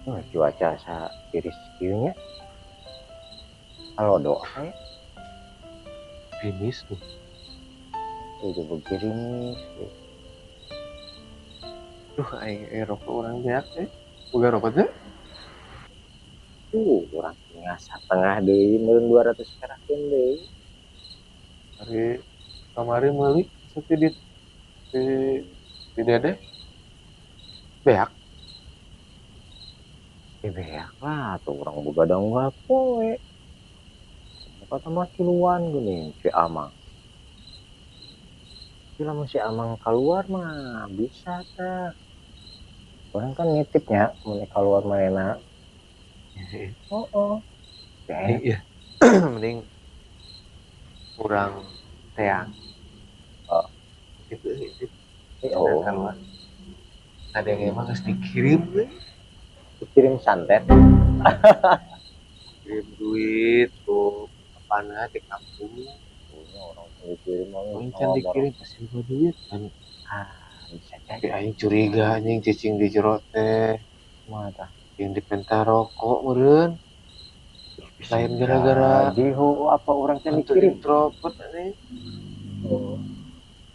Cuaca sa tiris kieu nya. Kalau doa ya, Gerimis tuh. itu begini. Duh, aing rokok orang beak Boga rokok teh. Kurang setengah setengah deui, meureun 200 perakeun deui. Hari kamari meuli seperti di dede. Beak. Beak lah, tuh orang begadang poe. Kata mah kiluan gini, si Amang. Bila si Amang keluar mah bisa ta. Orang kan nitipnya, mau keluar mana. Oh. Mending iya. Mending kurang teang. Oh. Gitu. Oh. Keluar. Ada yang emang harus dikirim deh. Dikirim santet. Kirim duit tuh apana di kampung. Orang dikirim Can dikirim pasti buat duit kan. Bisa Tapi jadi. aing curiga anjing cicing di jero teh. Mata. Yang dipenta rokok meureun. Lain gara-gara di apa orang can untuk dikirim. introvert anjing. Oh.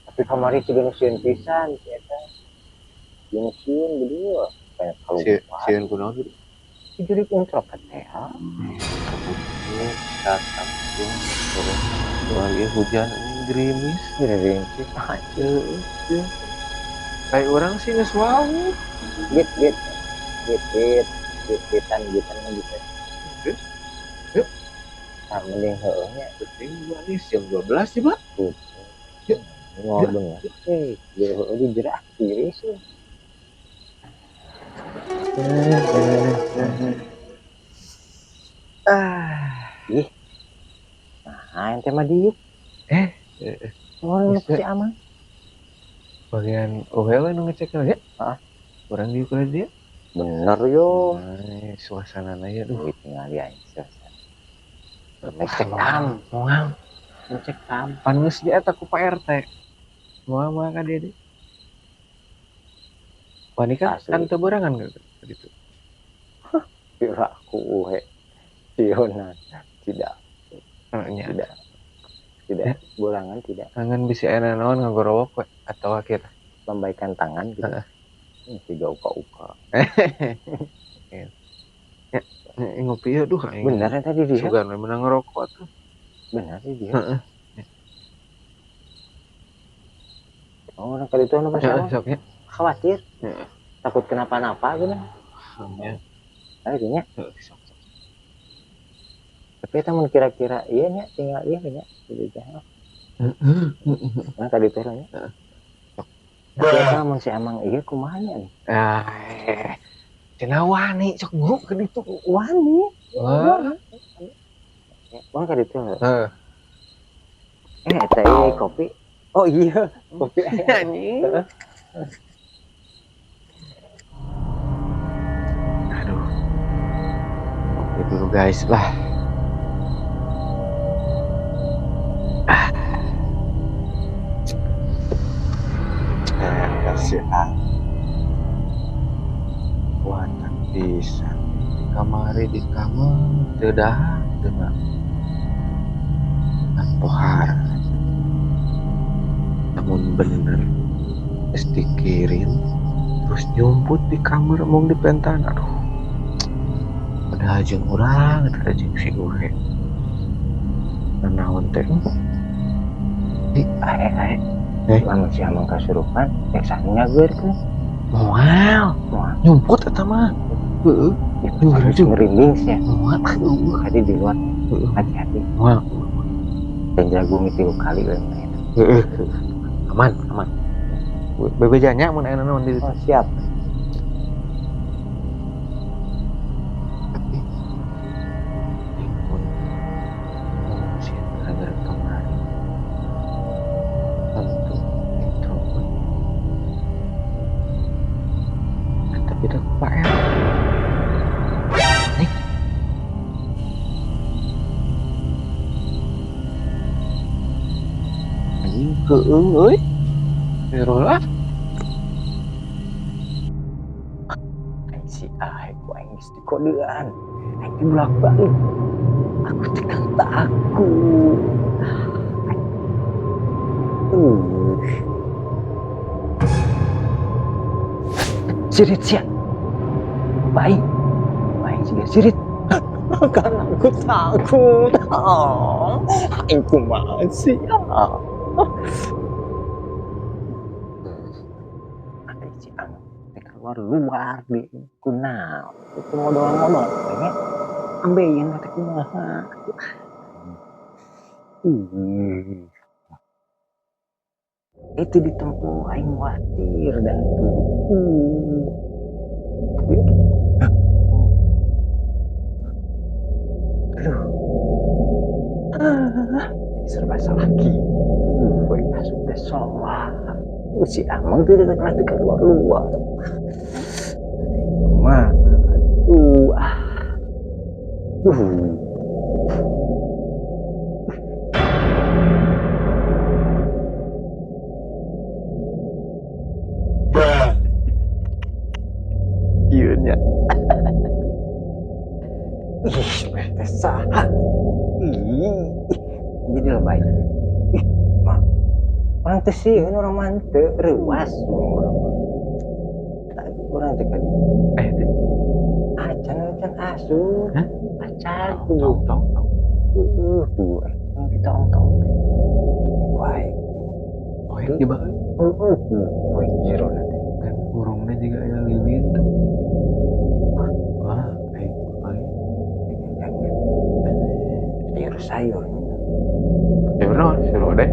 Tapi kemarin sudah nusian pisan eta. Nusian berdua. Kayak kalau Sieun kunaon gitu. jadi introvert ya. Ini datang tuh. Lagi hujan ini gerimis. Gerimis aja. Kayak orang sih nggak wau. Gitan bisa. Yuk. Nah, mending heulnya Penting gua nih jam 12 sih, Pak. Yuk. Mau bener. Di jerak kiri sih. Ih. Nah, ente mah diuk. Orang si aman. Bagian OWW nu ngecek ya? Orang di ukuran dia? Bener yo. Suasana naya duh. Tinggal dia suasana. Ngecek kam. Ngecek kam. Panas dia tak ku Pak RT. Mau ka dia deh. Wah ini kan teberangan gak gitu. Kira aku Sionan. Tidak. Tidak. Bolangan tidak. Tangan bisa enak naon ngagorowok atau akhir. Lambaikan tangan gitu. Tiga uka-uka. Ngopi ya duh. Bener yang tadi dia. Sugan menang ngerokok tuh. Bener sih dia. Orang kali itu apa sih? Khawatir. Takut kenapa-napa gitu. Akhirnya. Tapi teman kira-kira iya nya tinggal iya nya gitu aja. Nah tadi teh nya. Kita mun si Amang iya kumaha nya nih. Cenah wani sok guru kan itu wani. Wah ka ditu. Eta ieu kopi. Oh iya, kopi anjing. Aduh. Kopi dulu guys lah. Kasih kuatan bisa di kamar tidak dengan pohar namun bener es dikirim terus nyumput di kamar mau dipentan aduh ada ajeng orang ada ajeng si gue nanaon teh di lamun si Amang kasurupan eksanya geurkeun. Wow, nyumput eta mah. Heeh. Ngerinding sih ya. Hadi di luar. Hati-hati. Wow. Dan jagung itu kali we. Aman. Bebe janya mun aya naon di. Oh, siap. Heueuh euy. Berolah. si aku aing geus dikodean. Aing bolak-balik. Aku tekan takut. Sirit sia. Baik juga sirit. Karena aku takut. Aing kumaha sih? Ada si Ang keluar di kunaon. Itu modal-modal kayaknya. Ambeien kata kumaha. Itu ditempuh aing khawatir dah tuh. Serba salah lagi. Gue masuk ke sholat. Si Amang tuh dekat keluar. Mah, iya nya. Bete saha. Jadi lebay. Mah, orang teh sieun orang manteu reuas orang teh kan. Teh. Acan asuh. Hah? Acan tuh. Tong. Tuh. Kita tong. Baik. Baik di bae. Baik jero nanti. Kan burungnya juga aya liwin tuh. Wah, baik. Sayur. Sayur deh.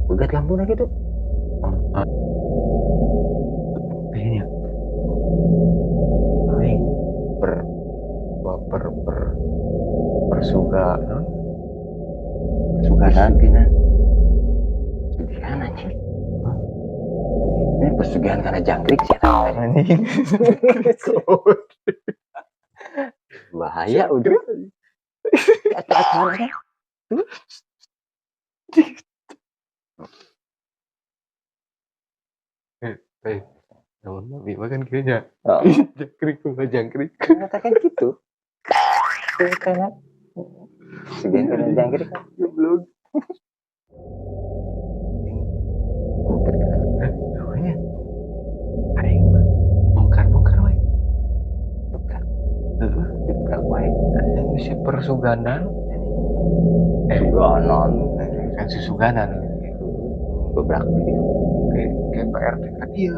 Pegat lampu lagi tuh. Kayaknya. Aing persuga. Sugaran pina. Sugihan anjing. Ini pesugihan karena jangkrik sih anjing. Bahaya udah. Kata-katanya. Namun Nabi makan kayaknya. Jangkrik. Katakan gitu. Karena sugihan karena jangkrik kan. Belum. Namanya aing bongkar wae. Bongkar wae. Yang si persuganan. Suganan. Kan si suganan. Beberapa gitu. Kayak PRT kan dia.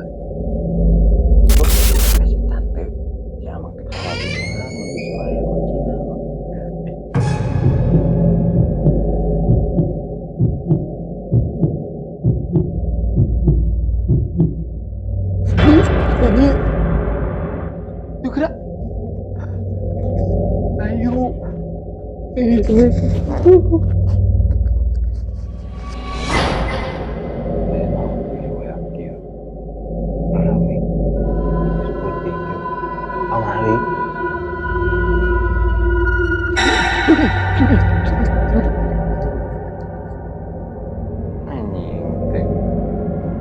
Kasih tante. Jangan kekalahan. Soalnya kuncinya. Yuk gerak. Ayo. Awali. Anjing teh.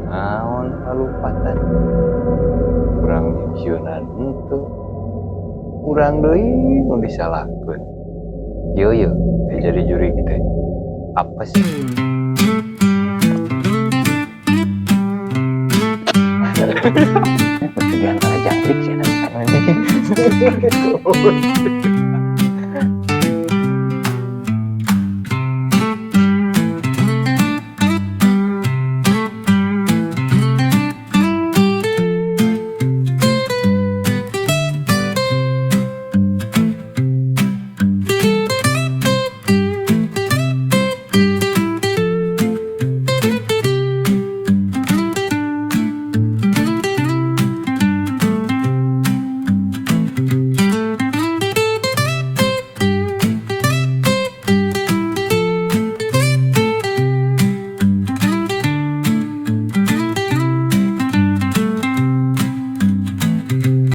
Naon kalupatan. Kurang nyusunan itu. Kurang deui nu disalahkeun. Yo, jadi juri kita. Apa sih? Pesugihan karena jangkrik sih.